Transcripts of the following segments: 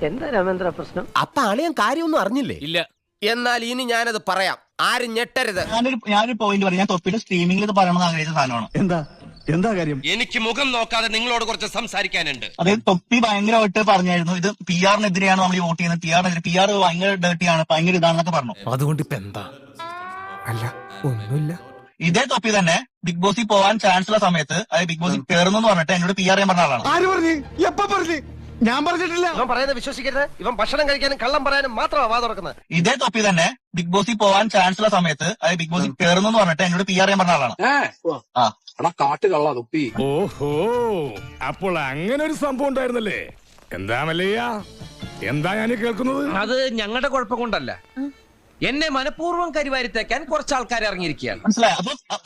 എന്താ രാമേന്ദ്ര പ്രശ്നം? അപ്പൊ അളിയൻ കാര്യമൊന്നും അറിഞ്ഞില്ലേ? ഇല്ല. എന്നാൽ ഇനി ഞാനത് പറയാം, ആരും ഞെട്ടരുത്. ഞാനൊരു പോയിന്റ് പറയാം. ഞാൻ തൊപ്പിയുടെ സ്ട്രീമിംഗിൽ ഇത് പറയണമെന്ന് ആഗ്രഹിച്ച സാധനമാണ്. എന്താ കാര്യം? എനിക്ക് മുഖം നോക്കാതെ നിങ്ങളോട് കുറച്ച് സംസാരിക്കാനുണ്ട്. അതായത് തൊപ്പി ഭയങ്കരമായിട്ട് പറഞ്ഞായിരുന്നു ഇത് PR-നെതിരെയാണ് നമ്മൾ വോട്ട് ചെയ്യുന്നത്, PR ഭയങ്കര ഡേർട്ടിയാണ്, ഭയങ്കര ഇതാണെന്നൊക്കെ പറഞ്ഞു. അതുകൊണ്ട് ഇപ്പൊ എന്താ? അല്ല ഒന്നുമില്ല. ഇതേ തൊപ്പി തന്നെ ബിഗ് ബോസിൽ പോകാൻ ചാൻസ് ഉള്ള സമയത്ത്, അതായത് ബിഗ് ബോസിൽ കയറുന്നു പറഞ്ഞിട്ട് എന്നോട് PR ചെയ്യാൻ പറഞ്ഞ ആളാണ്. ആര് പറഞ്ഞു? എപ്പ പറഞ്ഞു? ഞാൻ പറഞ്ഞിട്ടില്ല. ഇവൻ പറയുന്നത് വിശ്വസിക്കരുത്. ഇവൻ ഭക്ഷണം കഴിക്കാനും കള്ളം പറയാനും മാത്രമാണ് വാ തുറക്കുന്നത്. ഇതേ തൊപ്പി തന്നെ ബിഗ് ബോസിൽ പോകാൻ ചാൻസ് ഉള്ള സമയത്ത്, അതായത് ബിഗ് ബോസിൽ കയറുന്നു പറഞ്ഞിട്ട് എന്നോട് PR ചെയ്യാൻ പറഞ്ഞ ആളാണ്. കാട്ടുകള്ള തൊപ്പി. ഓഹോ, അപ്പോൾ അങ്ങനെ ഒരു സംഭവം ഉണ്ടായിരുന്നല്ലേ? എന്താ മല്ലയ്യ, എന്താ ഞാൻ കേൾക്കുന്നത്? അത് ഞങ്ങളുടെ കുഴപ്പം കൊണ്ടല്ല, എന്നെ മനഃപൂർവ്വം കരിവാരിത്തേക്കാൻ കുറച്ച് ആൾക്കാർ ഇറങ്ങിയിരിക്കുകയാണ്. മനസ്സിലായി?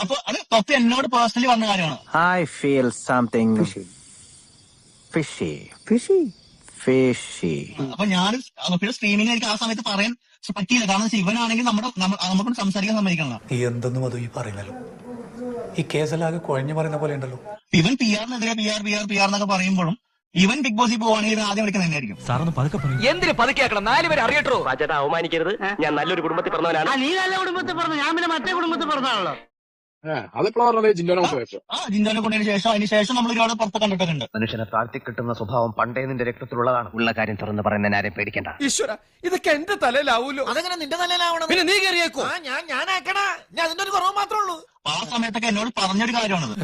അപ്പൊ അത് തൊപ്പി എന്നോട് പേഴ്സണലി പറഞ്ഞ കാര്യമാണ്. I feel something fishy. അപ്പൊ ഞാൻ തൊപ്പിയുടെ സ്ട്രീമിംഗ് എനിക്ക് ആ സമയത്ത് പറയാൻ പറ്റിയില്ല. കാരണം ഇവനാണെങ്കിൽ നമുക്ക് സംസാരിക്കാൻ സമ്മതിക്കണം. നീ എന്തെന്നും അത് ഈ പറയുന്നല്ലോ, ഈ കേസല്ലാകെ കുഴഞ്ഞു പറയുന്ന പോലെ ഉണ്ടല്ലോ. ഇവൻ PR-നെതിരെ PR എന്നൊക്കെ പറയുമ്പോഴും ഇവൻ ബിഗ് ബോസിൽ പോവാണെങ്കിൽ ആദ്യം വിളിക്കുന്നത് തന്നെയായിരിക്കും. എന്തിന് പതുക്കിയാക്കണം? 4 പേര് അറിയട്ടോ? ചേട്ടാ അവമാനിക്കരുത്, ഞാൻ നല്ലൊരു കുടുംബത്തിൽ പറഞ്ഞവനാണ്. നീ നല്ല കുടുംബത്തിൽ പറഞ്ഞു, ഞാൻ പിന്നെ മറ്റേ കുടുംബത്തിൽ പറഞ്ഞാണല്ലോ. അതെപ്പോഴാ പറഞ്ഞത്? ജിൻഡോനെ കൊണ്ടുപോയി. ജിൻഡോനെ കൊണ്ടതിന് ശേഷം അതിനുശേഷം നമ്മൾ ഒരുപാട് പുറത്ത് കണ്ടിട്ടുണ്ട്. മനുഷ്യനെ താഴ്ത്തി കിട്ടുന്ന സ്വഭാവം പണ്ടേ നിന്റെ രക്തത്തിലുള്ളതാണ്. ഉള്ള കാര്യം തുറന്ന് പറയുന്ന ആരെയും പേടിക്കണ്ട. ഈശ്വര, ഇതൊക്കെ എന്റെ തലയിലാവൂലോ? അതെങ്ങനെ നിന്റെ തലയിലാവണം? പിന്നെ നീ കയറിയേക്കോ? ഞാൻ ആക്കണ, ഞാൻ അതിന്റെ ഒരു കുറവ് മാത്രമേ ഉള്ളൂ. ആ സമയത്തൊക്കെ എന്നോട് പറഞ്ഞൊരു കാര്യമാണത്.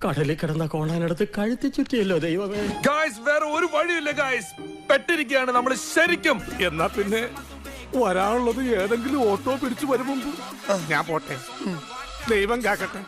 കടലിൽ കിടന്ന കോണാനടുത്ത് കഴുത്തി ചുറ്റിയല്ലോ ദൈവമേ. ഗായ്സ്, വേറെ ഒരു വഴിയില്ല ഗായ്സ്, പെട്ടിരിക്കുകയാണ് നമ്മൾ ശരിക്കും. എന്നാ പിന്നെ വരാനുള്ളത് ഏതെങ്കിലും ഓട്ടോ പിടിച്ചു വരും മുമ്പ് ഞാൻ പോട്ടെ. ദൈവം കാക്കട്ടെ.